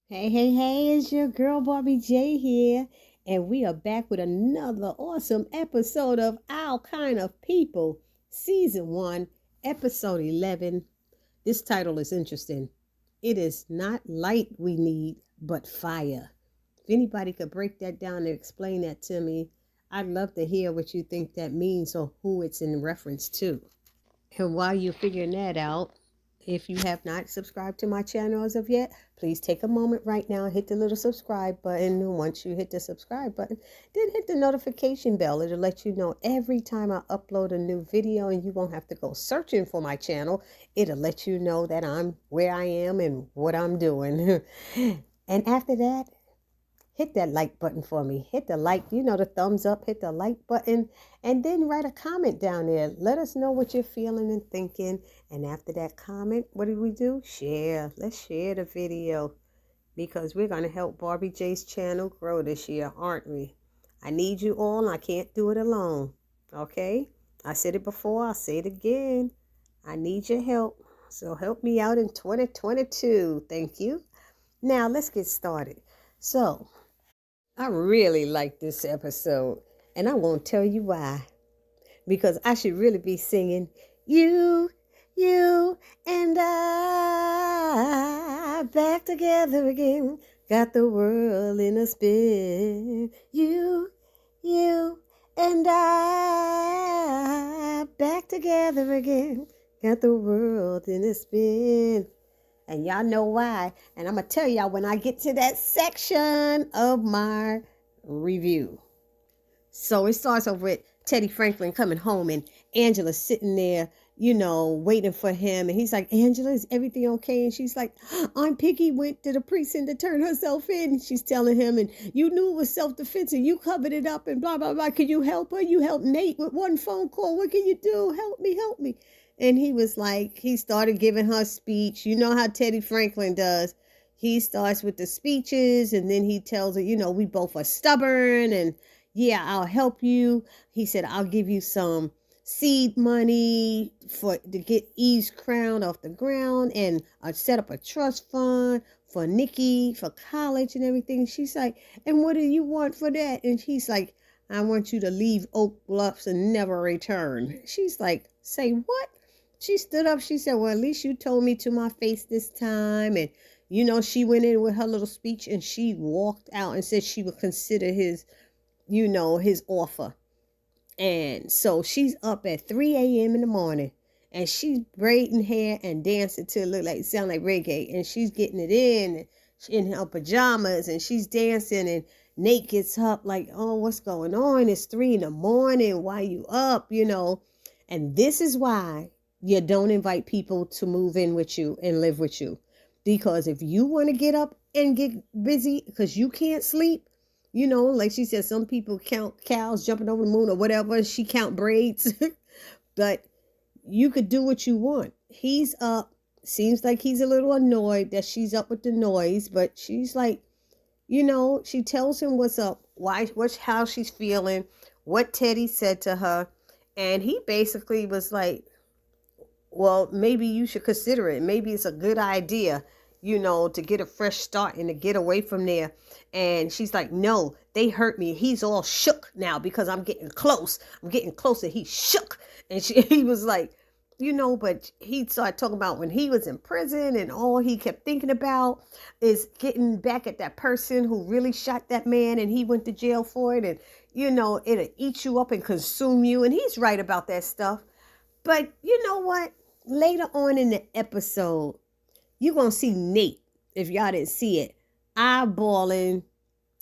Hey, hey, hey, it's your girl Barbie J here, and we are back with another awesome episode of Our Kind of People, Season 1, Episode 11. This title is interesting. It is not light we need, but fire. If anybody could break that down and explain that to me, I'd love to hear what you think that means or who it's in reference to. And while you're figuring that out, if you have not subscribed to my channel as of yet, please take a moment right now and hit the little subscribe button. And once you hit the subscribe button, then hit the notification bell. It'll let you know every time I upload a new video, and you won't have to go searching for my channel. It'll let you know that I'm where I am and what I'm doing. And after that, hit that like button for me. Hit the like, the thumbs up, hit the like button, and then write a comment down there. Let us know what you're feeling and thinking. And after that comment, what do we do? Share. Let's share the video because we're going to help Barbie J's channel grow this year, aren't we? I need you all, and I can't do it alone. Okay? I said it before, I'll say it again. I need your help. So help me out in 2022. Thank you. Now, let's get started. So, I really like this episode, and I won't tell you why. Because I should really be singing, you, and I back together again. Got the world in a spin. You, and I back together again. Got the world in a spin. And y'all know why. And I'm going to tell y'all when I get to that section of my review. So it starts off with Teddy Franklin coming home and Angela sitting there, waiting for him. And he's like, Angela, is everything okay? And she's like, Aunt Piggy went to the precinct to turn herself in. And she's telling him, and you knew it was self-defense and you covered it up and blah, blah, blah. Could you help her? You helped Nate with one phone call. What can you do? Help me, help me. And he was like, he started giving her a speech. You know how Teddy Franklin does. He starts with the speeches and then he tells her, we both are stubborn and yeah, I'll help you. He said, I'll give you some seed money to get Eve's crown off the ground, and I'll set up a trust fund for Nikki for college and everything. She's like, and what do you want for that? And he's like, I want you to leave Oak Bluffs and never return. She's like, say what? She stood up. She said, well, at least you told me to my face this time. And, she went in with her little speech and she walked out and said she would consider his offer. And so she's up at 3 a.m. in the morning and she's braiding hair and dancing to it sound like reggae. And she's getting it in her pajamas and she's dancing, and Nate gets up like, oh, what's going on? It's 3 in the morning. Why you up? And this is why you don't invite people to move in with you and live with you. Because if you want to get up and get busy because you can't sleep, like she said, some people count cows jumping over the moon or whatever. She count braids. But you could do what you want. He's up. Seems like he's a little annoyed that she's up with the noise. But she's like, she tells him what's up, how she's feeling, what Teddy said to her. And he basically was like, well, maybe you should consider it. Maybe it's a good idea, to get a fresh start and to get away from there. And she's like, no, they hurt me. He's all shook now because I'm getting close. I'm getting closer. He's shook. And he was like, but he started talking about when he was in prison and all he kept thinking about is getting back at that person who really shot that man and he went to jail for it. And, it'll eat you up and consume you. And he's right about that stuff. But you know what? Later on in the episode, you're going to see Nate, if y'all didn't see it, eyeballing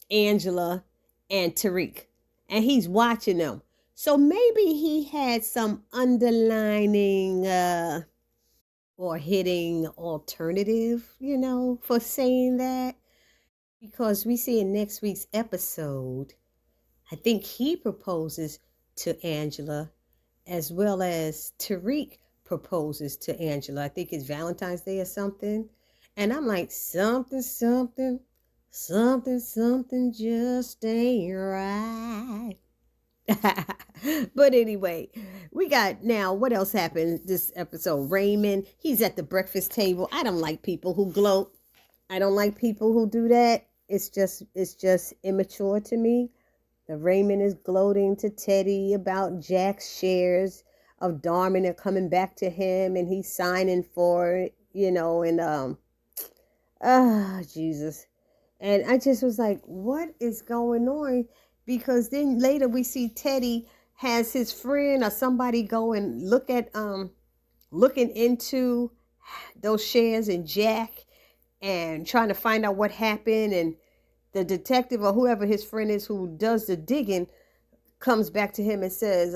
Angela and Tariq. And he's watching them. So maybe he had some underlining or hitting alternative, for saying that. Because we see in next week's episode, I think he proposes to Angela as well as Tariq proposes to Angela. I think it's Valentine's Day or something. And I'm like, something just ain't right. But anyway, we got now, what else happened this episode? Raymond, he's at the breakfast table. I don't like people who gloat. I don't like people who do that. It's just immature to me. The Raymond is gloating to Teddy about Jack's shares of Darman are coming back to him and he's signing for it, and Jesus. And I just was like, what is going on? Because then later we see Teddy has his friend or somebody go and looking into those shares in Jack and trying to find out what happened, and the detective or whoever his friend is who does the digging comes back to him and says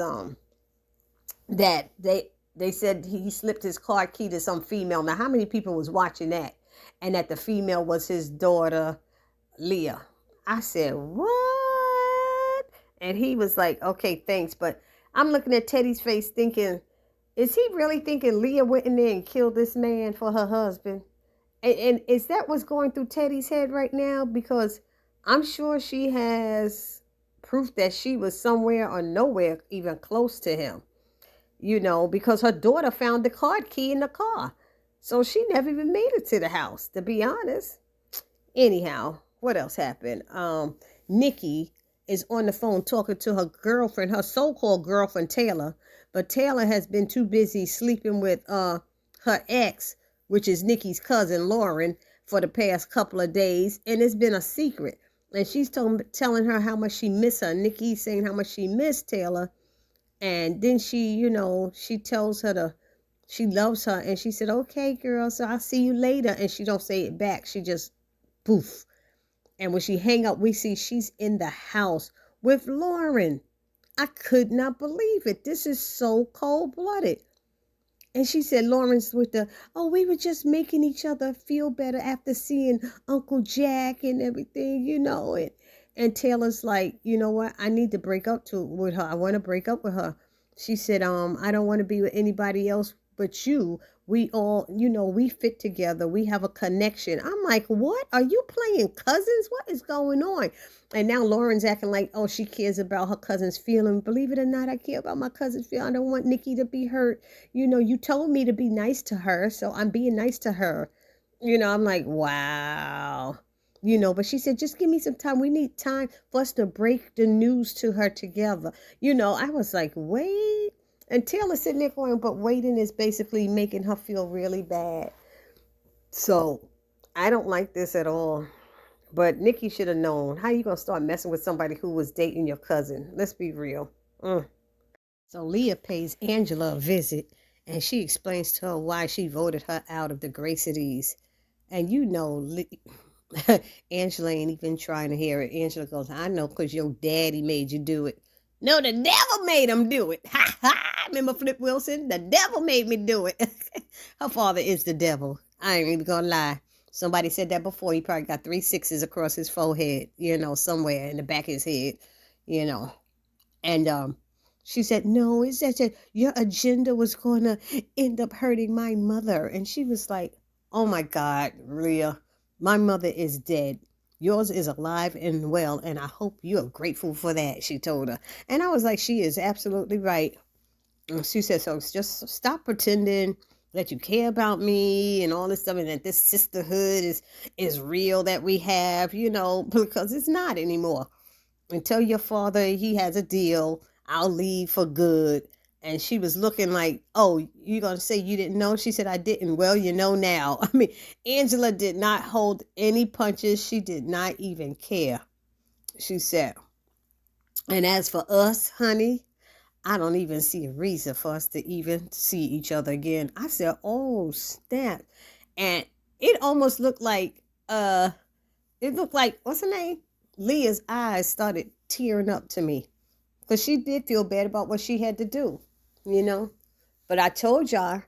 that they said he slipped his car key to some female. Now how many people was watching that? And that the female was his daughter Leah. I said, what? And he was like, okay, thanks. But I'm looking at Teddy's face thinking, is he really thinking Leah went in there and killed this man for her husband? And is that what's going through Teddy's head right now? Because I'm sure she has proof that she was somewhere or nowhere even close to him, because her daughter found the card key in the car. So she never even made it to the house, to be honest. Anyhow, what else happened? Nikki is on the phone talking to her girlfriend, her so-called girlfriend Taylor, but Taylor has been too busy sleeping with her ex, which is Nikki's cousin Lauren, for the past couple of days, and it's been a secret. And she's telling her how much she missed her. Nikki's saying how much she missed Taylor, and then she tells her she loves her, and she said, "Okay, girl, so I'll see you later." And she don't say it back. She just poof. And when she hang up, we see she's in the house with Lauren. I could not believe it. This is so cold-blooded. And she said Lauren's with we were just making each other feel better after seeing Uncle Jack and everything, And Taylor's like, you know what? I need to break up with her. I want to break up with her. She said, I don't want to be with anybody else but you. We all, we fit together. We have a connection. I'm like, what? Are you playing cousins? What is going on? And now Lauren's acting like, she cares about her cousin's feeling. Believe it or not, I care about my cousin's feeling. I don't want Nikki to be hurt. You told me to be nice to her, so I'm being nice to her. I'm like, wow. But she said, just give me some time. We need time for us to break the news to her together. I was like, wait. And Taylor's sitting there going, but waiting is basically making her feel really bad. So I don't like this at all. But Nikki should have known. How you going to start messing with somebody who was dating your cousin? Let's be real. So Leah pays Angela a visit, and she explains to her why she voted her out of the Graceties. And Angela ain't even trying to hear it. Angela goes, I know, because your daddy made you do it. No, the devil made him do it. Ha ha! Remember Flip Wilson? The devil made me do it. Her father is the devil. I ain't even gonna lie. Somebody said that before. He probably got 3 6s across his forehead, somewhere in the back of his head, And she said, no, it's that your agenda was going to end up hurting my mother. And she was like, oh my God, Leah, my mother is dead. Yours is alive and well, and I hope you are grateful for that, she told her. And I was like, she is absolutely right. And she said, so just stop pretending that you care about me and all this stuff, and that this sisterhood is real that we have, because it's not anymore. And tell your father he has a deal. I'll leave for good. And she was looking like, oh, you going to say you didn't know? She said, I didn't. Well, you know now. I mean, Angela did not hold any punches. She did not even care, she said. And as for us, honey, I don't even see a reason for us to even see each other again. I said, oh, snap. And it almost looked like, what's her name? Leah's eyes started tearing up to me. Because she did feel bad about what she had to do, But I told y'all,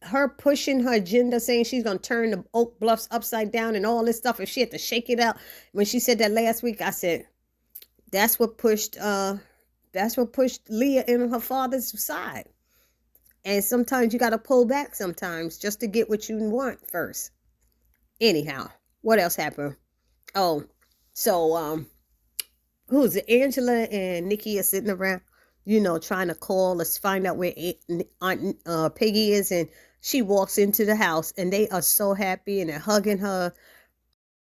her pushing her agenda, saying she's going to turn the Oak Bluffs upside down and all this stuff, if she had to shake it out. When she said that last week, I said, that's what pushed Leah in her father's side. And sometimes you got to pull back sometimes just to get what you want first. Anyhow, what else happened? Oh, so, who's it? Angela and Nikki are sitting around trying to call us, find out where Aunt Peggy is. And she walks into the house and they are so happy and they're hugging her.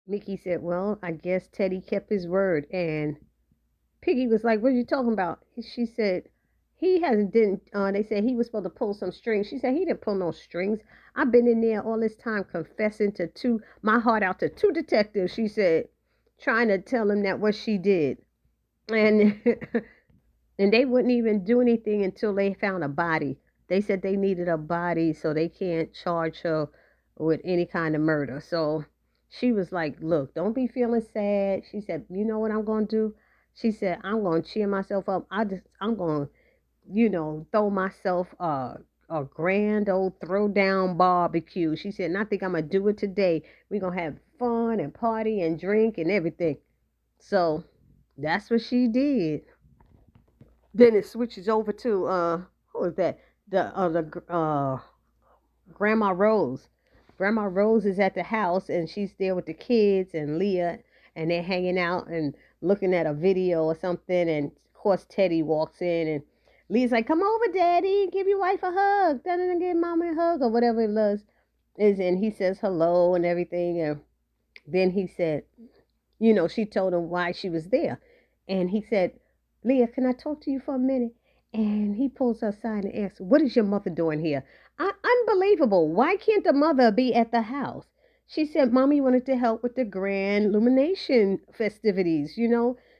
Mickey said, well, I guess Teddy kept his word. And Piggy was like, what are you talking about? She said, he hasn't didn't they said he was supposed to pull some strings. She said he didn't pull no strings. I've been in there all this time confessing to my heart out to two detectives, she said, trying to tell them that what she did. And and they wouldn't even do anything until they found a body. They said they needed a body, so they can't charge her with any kind of murder. So she was like, look, don't be feeling sad. She said, you know what I'm going to do? She said, I'm going to cheer myself up. I'm going to, throw myself a grand old throwdown barbecue. She said, and I think I'm going to do it today. We're going to have fun and party and drink and everything. So that's what she did. Then it switches over to who is that? The Grandma Rose. Grandma Rose is at the house and she's there with the kids and Leah, and they're hanging out and looking at a video or something. And of course Teddy walks in and Leah's like, "Come over, Daddy, give your wife a hug. Then give Mama a hug," or whatever it was. And he says hello and everything. And then he said, she told him why she was there. And he said, Leah, can I talk to you for a minute? And he pulls her aside and asks, what is your mother doing here? Unbelievable. Why can't the mother be at the house? She said, Mommy wanted to help with the grand illumination festivities.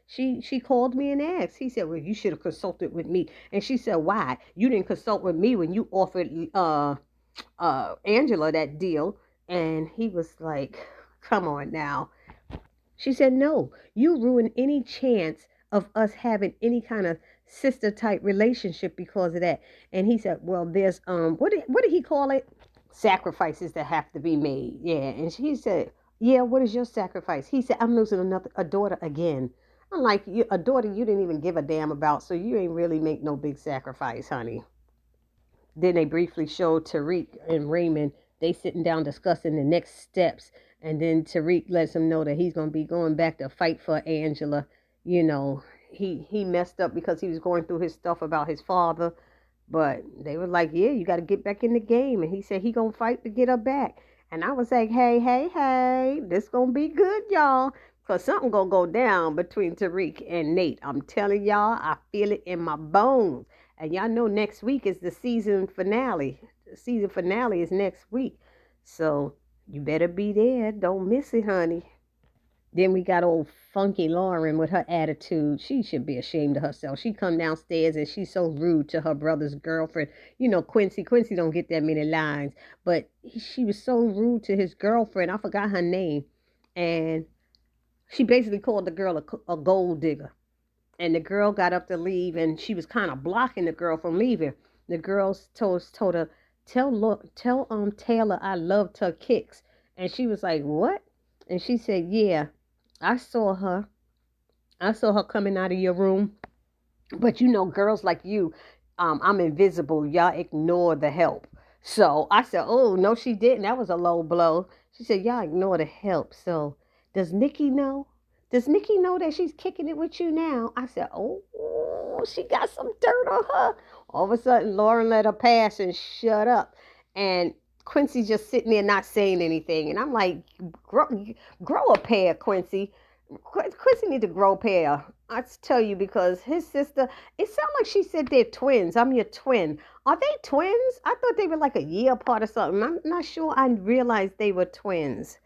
She called me and asked. He said, well, you should have consulted with me. And she said, why? You didn't consult with me when you offered Angela that deal. And he was like, come on now. She said, no, you ruined any chance of us having any kind of sister type relationship because of that. And he said, well, there's, what did he call it? Sacrifices that have to be made. Yeah. And she said, yeah, what is your sacrifice? He said, I'm losing a daughter again. I'm like, a daughter you didn't even give a damn about, so you ain't really make no big sacrifice, honey. Then they briefly showed Tariq and Raymond. They sitting down discussing the next steps. And then Tariq lets him know that he's going to be going back to fight for Angela. He messed up because he was going through his stuff about his father. But they were like, yeah, you got to get back in the game. And he said he going to fight to get her back. And I was like, hey, this going to be good, y'all. Because something going to go down between Tariq and Nate. I'm telling y'all, I feel it in my bones. And y'all know next week is the season finale. The season finale is next week. So you better be there. Don't miss it, honey. Then we got old Funky Lauren with her attitude. She should be ashamed of herself. She come downstairs and she's so rude to her brother's girlfriend. Quincy. Quincy don't get that many lines. But she was so rude to his girlfriend. I forgot her name. And she basically called the girl a gold digger. And the girl got up to leave, and she was kind of blocking the girl from leaving. The girl told her, tell Taylor I loved her kicks. And she was like, what? And she said, yeah, I saw her. I saw her coming out of your room. But girls like you, I'm invisible. Y'all ignore the help. So I said, oh, no, she didn't. That was a low blow. She said, y'all ignore the help. So does Nikki know? Does Nikki know that she's kicking it with you now? I said, oh, she got some dirt on her. All of a sudden, Lauren let her pass and shut up. And Quincy just sitting there not saying anything. And I'm like, grow a pair, Quincy. Quincy need to grow a pair. I tell you, because his sister, it sounds like she said they're twins. I'm your twin. Are they twins? I thought they were like a year apart or something. I'm not sure I realized they were twins.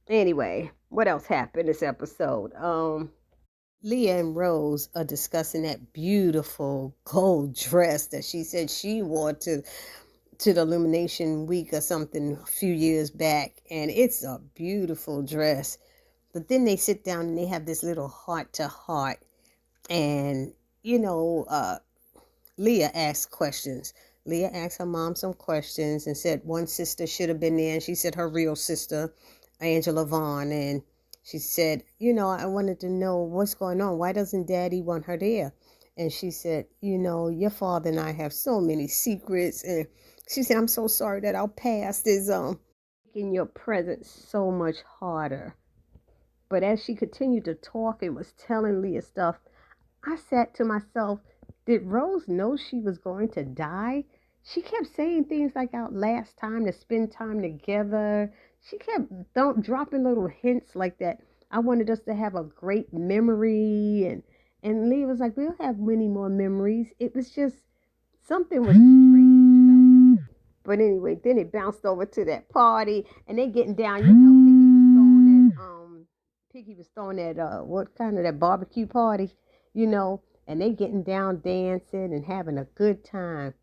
Anyway, what else happened this episode? Leah and Rose are discussing that beautiful gold dress that she said she wore to the Illumination Week or something a few years back. And it's a beautiful dress. But then they sit down and they have this little heart to heart. And, Leah asked questions. Leah asked her mom some questions and said one sister should have been there. And she said her real sister, Angela Vaughn. And she said, I wanted to know what's going on. Why doesn't Daddy want her there? And she said, your father and I have so many secrets. And she said, I'm so sorry that our past is making your present so much harder. But as she continued to talk and was telling Leah stuff, I sat to myself, Did Rose know she was going to die? She kept saying things like our last time to spend time together. She kept dropping little hints like that. I wanted us to have a great memory, and Lee was like, we'll have many more memories. It was just something was strange about that. But anyway, then it bounced over to that party, and they getting down. You know, Piggy was throwing that what kind of that barbecue party, you know, and they getting down dancing and having a good time.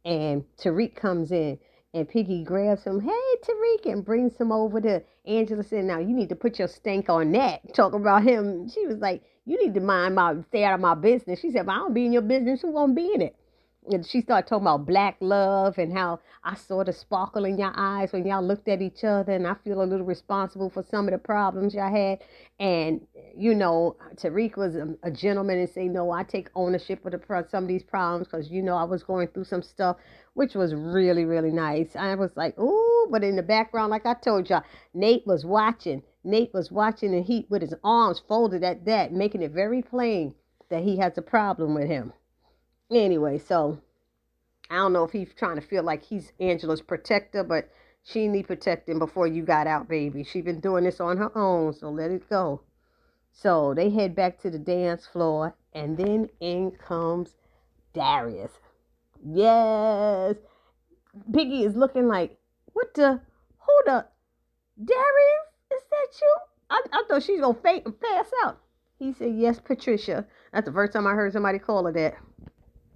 And Tariq comes in, and Piggy grabs him. Hey, Tariq, and brings him over to Angela. Said, now you need to put your stink on that. Talk about him. She was like, you need to stay out of my business. She said, if I don't be in your business, who gonna be in it? And she started talking about black love and how I saw the sparkle in your eyes when y'all looked at each other, and I feel a little responsible for some of the problems y'all had. And you know, Tariq was a gentleman and say, no, I take ownership of some of these problems, because you know I was going through some stuff, which was really, really nice. I was like, ooh, but in the background, like I told y'all, Nate was watching. Nate was watching, and he with his arms folded at that, making it very plain that he has a problem with him. Anyway, so I don't know if he's trying to feel like he's Angela's protector, but she need protecting before you got out, baby. She been doing this on her own, so let it go. So they head back to the dance floor, and then in comes Darius. Yes. Piggy is looking like, what the, who the, Darius? Is that you? I thought she's going to faint and pass out. He said, yes, Patricia. That's the first time I heard somebody call her that.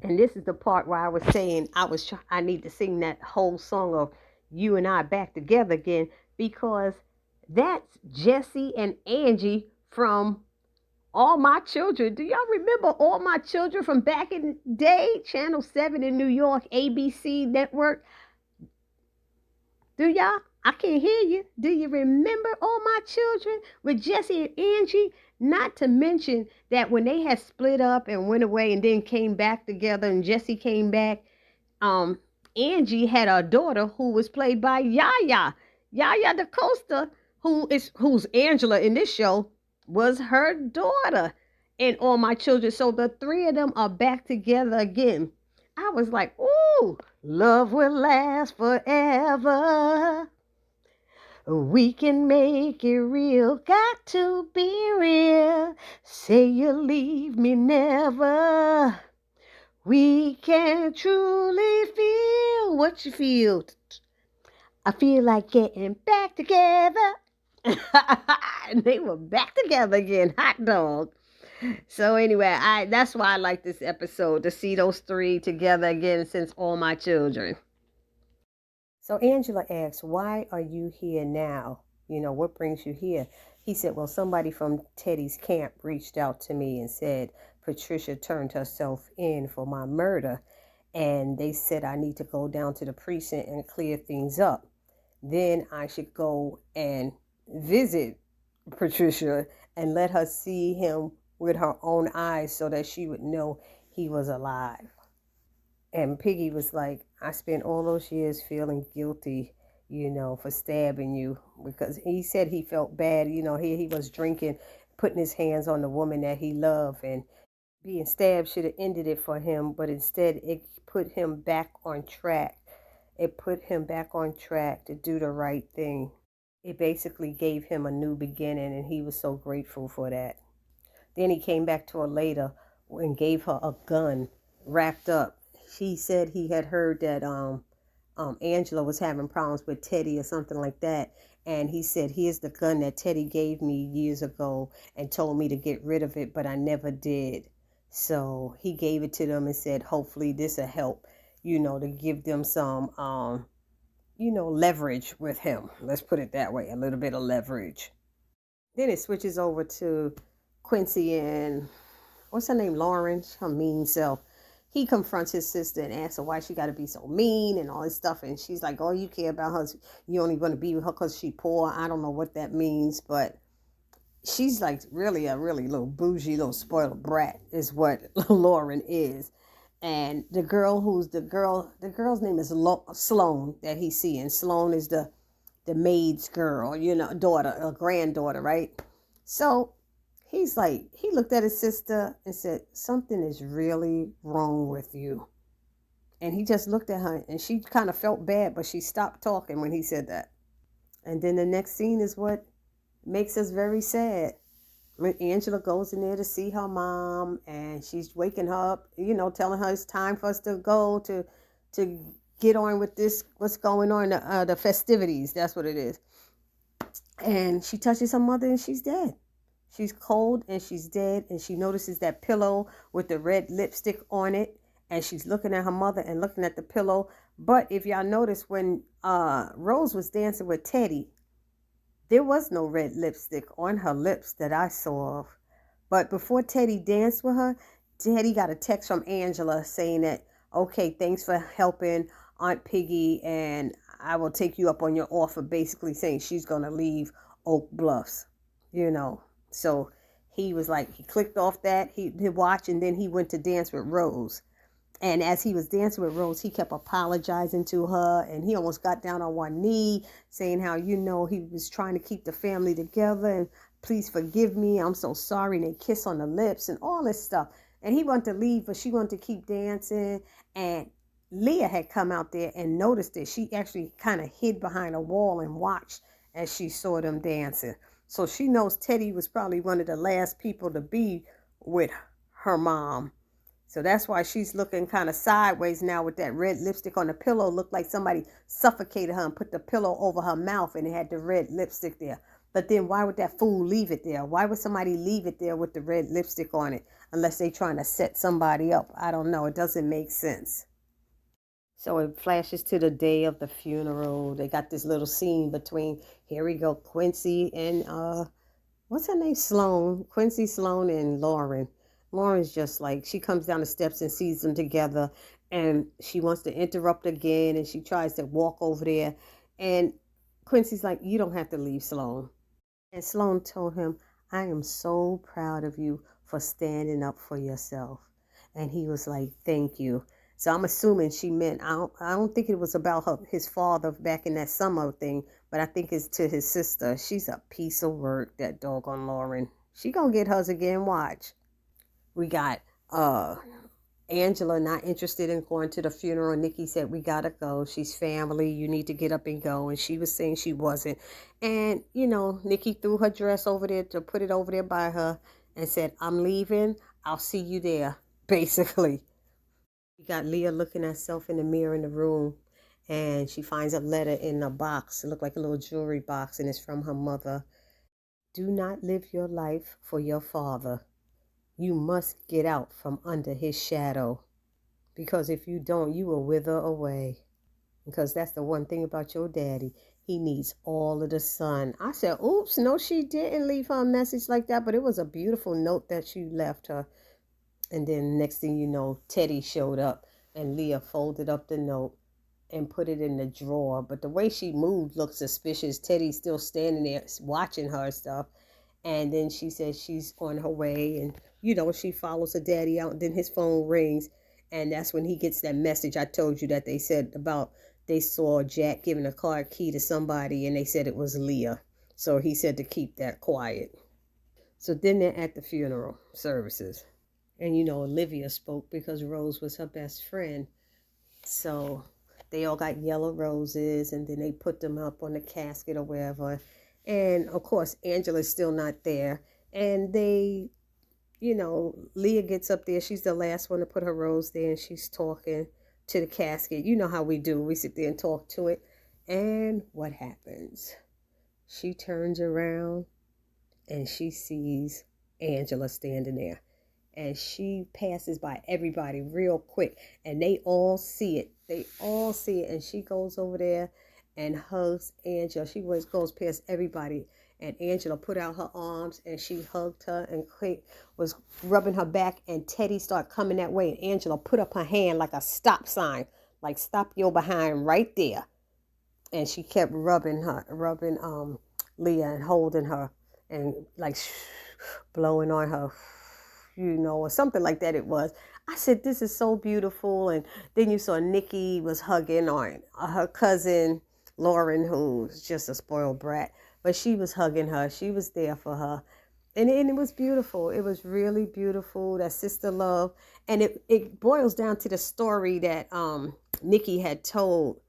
And this is the part where I was saying I need to sing that whole song of You and I Back Together Again, because that's Jesse and Angie from All My Children. Do y'all remember All My Children from back in the day? Channel 7 in New York, ABC network. Do y'all? I can't hear you. Do you remember All My Children with Jesse and Angie? Not to mention that when they had split up and went away and then came back together and Jesse came back, Angie had a daughter who was played by Yaya. Yaya DaCosta, who's Angela in this show, was her daughter in All My Children. So the three of them are back together again. I was like, ooh, love will last forever. We can make it real, got to be real. Say you'll leave me never. We can truly feel what you feel. I feel like getting back together. And they were back together again, hot dog. So anyway, that's why I like this episode, to see those three together again since All My Children. So Angela asks, why are you here now? You know, what brings you here? He said, well, somebody from Teddy's camp reached out to me and said Patricia turned herself in for my murder. And they said I need to go down to the precinct and clear things up. Then I should go and visit Patricia and let her see him with her own eyes so that she would know he was alive. And Piggy was like, I spent all those years feeling guilty, you know, for stabbing you, because he said he felt bad. You know, he was drinking, putting his hands on the woman that he loved, and being stabbed should have ended it for him, but instead it put him back on track. It put him back on track to do the right thing. It basically gave him a new beginning, and he was so grateful for that. Then he came back to her later and gave her a gun wrapped up. She said he had heard that Angela was having problems with Teddy or something like that. And he said, here's the gun that Teddy gave me years ago and told me to get rid of it, but I never did. So he gave it to them and said, hopefully this will help, you know, to give them some, you know, leverage with him. Let's put it that way, a little bit of leverage. Then it switches over to Quincy and, what's her name, Lauren, her mean self. He confronts his sister and asks her why she got to be so mean and all this stuff. And she's like, oh, you care about her. You only want to be with her because she's poor. I don't know what that means. But she's like really a really little bougie, little spoiled brat is what Lauren is. And the girl's name is Sloan that he's seeing. Sloan is the maid's girl, you know, daughter, a granddaughter, right? So he's like, he looked at his sister and said, something is really wrong with you. And he just looked at her and she kind of felt bad, but she stopped talking when he said that. And then the next scene is what makes us very sad. When Angela goes in there to see her mom and she's waking her up, telling her it's time for us to go to get on with this, what's going on, the festivities. That's what it is. And she touches her mother and she's dead. She's cold and she's dead. And she notices that pillow with the red lipstick on it. And she's looking at her mother and looking at the pillow. But if y'all notice, when Rose was dancing with Teddy, there was no red lipstick on her lips that I saw of. But before Teddy danced with her, Teddy got a text from Angela saying that, okay, thanks for helping Aunt Piggy, and I will take you up on your offer, basically saying she's going to leave Oak Bluffs, So he was like, he clicked off that, he watched, and then he went to dance with Rose. And as he was dancing with Rose, he kept apologizing to her, and he almost got down on one knee, saying how, he was trying to keep the family together, and please forgive me, I'm so sorry, and they kiss on the lips and all this stuff. And he wanted to leave, but she wanted to keep dancing, and Leah had come out there and noticed it. She actually kind of hid behind a wall and watched as she saw them dancing. So she knows Teddy was probably one of the last people to be with her mom. So that's why she's looking kind of sideways now with that red lipstick on the pillow. Looked like somebody suffocated her and put the pillow over her mouth and it had the red lipstick there. But then why would that fool leave it there? Why would somebody leave it there with the red lipstick on it? Unless they're trying to set somebody up. I don't know. It doesn't make sense. So it flashes to the day of the funeral. They got this little scene between, here we go, Quincy and, what's her name? Sloan. Quincy, Sloan, and Lauren. Lauren's just like, she comes down the steps and sees them together, and she wants to interrupt again, and she tries to walk over there. And Quincy's like, you don't have to leave, Sloan. And Sloan told him, I am so proud of you for standing up for yourself. And he was like, thank you. So I'm assuming she meant, I don't think it was about his father back in that summer thing, but I think it's to his sister. She's a piece of work, that doggone Lauren. She gonna get hers again, watch. We got Angela not interested in going to the funeral. Nikki said, we gotta go. She's family. You need to get up and go. And she was saying she wasn't. And, Nikki threw her dress over there to put it over there by her and said, I'm leaving. I'll see you there, basically. We got Leah looking at herself in the mirror in the room. And she finds a letter in a box. It looked like a little jewelry box. And it's from her mother. Do not live your life for your father. You must get out from under his shadow, because if you don't, you will wither away. Because that's the one thing about your daddy. He needs all of the sun. I said, oops, no, she didn't leave her a message like that, but it was a beautiful note that she left her. And then next thing you know, Teddy showed up and Leah folded up the note and put it in the drawer. But the way she moved looked suspicious. Teddy's still standing there watching her stuff. And then she says she's on her way, and she follows her daddy out, and then his phone rings, and that's when he gets that message I told you that they said about, they saw Jack giving a car key to somebody, and they said it was Leah. So he said to keep that quiet. So then they're at the funeral services, and Olivia spoke because Rose was her best friend. So they all got yellow roses, and then they put them up on the casket or wherever. And of course, Angela's still not there. And they, Leah gets up there. She's the last one to put her rose there, and she's talking to the casket. You know how we do. We sit there and talk to it. And what happens? She turns around and she sees Angela standing there. And she passes by everybody real quick. And they all see it. They all see it. And she goes over there and hugs Angela. She goes past everybody. And Angela put out her arms and she hugged her and was rubbing her back. And Teddy started coming that way. And Angela put up her hand like a stop sign. Like, stop your behind right there. And she kept rubbing Leah and holding her. And like blowing on her, or something like that it was. I said, this is so beautiful. And then you saw Nikki was hugging on her cousin, Lauren, who's just a spoiled brat. But she was hugging her. She was there for her. And it was beautiful. It was really beautiful, that sister love. And it boils down to the story that Nikki had told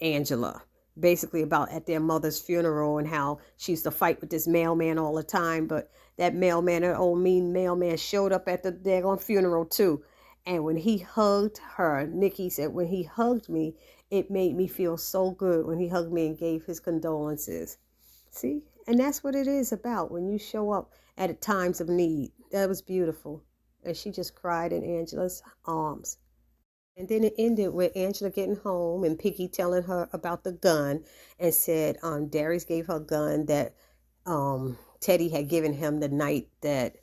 Angela, basically about at their mother's funeral, and how she used to fight with this mailman all the time. But that mailman, an old mean mailman, showed up at the daggone funeral too. And when he hugged her, Nikki said, when he hugged me, it made me feel so good when he hugged me and gave his condolences. See? And that's what it is about when you show up at times of need. That was beautiful. And she just cried in Angela's arms. And then it ended with Angela getting home and Piggy telling her about the gun and said Darius gave her a gun that Teddy had given him the night that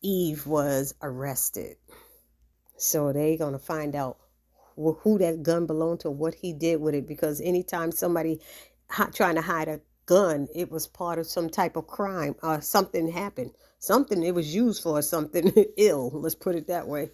Eve was arrested. So they're going to find out who that gun belonged to, what he did with it, because anytime somebody trying to hide a gun, it was part of some type of crime or something happened. Something it was used for, something ill, let's put it that way.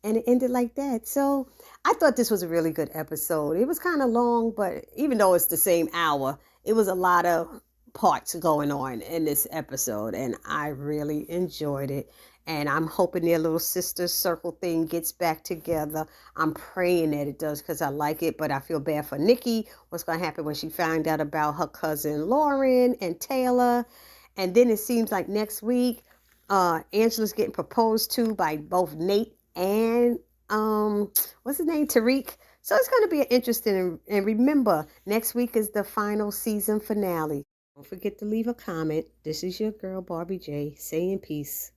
And it ended like that. So I thought this was a really good episode. It was kind of long, but even though it's the same hour, it was a lot of parts going on in this episode, and I really enjoyed it. And I'm hoping their little sister circle thing gets back together. I'm praying that it does, because I like it, but I feel bad for Nikki. What's going to happen when she found out about her cousin Lauren and Taylor? And then it seems like next week, Angela's getting proposed to by both Nate and what's his name, Tariq. So it's going to be interesting. And remember, next week is the final season finale. Don't forget to leave a comment. This is your girl Barbie J saying peace.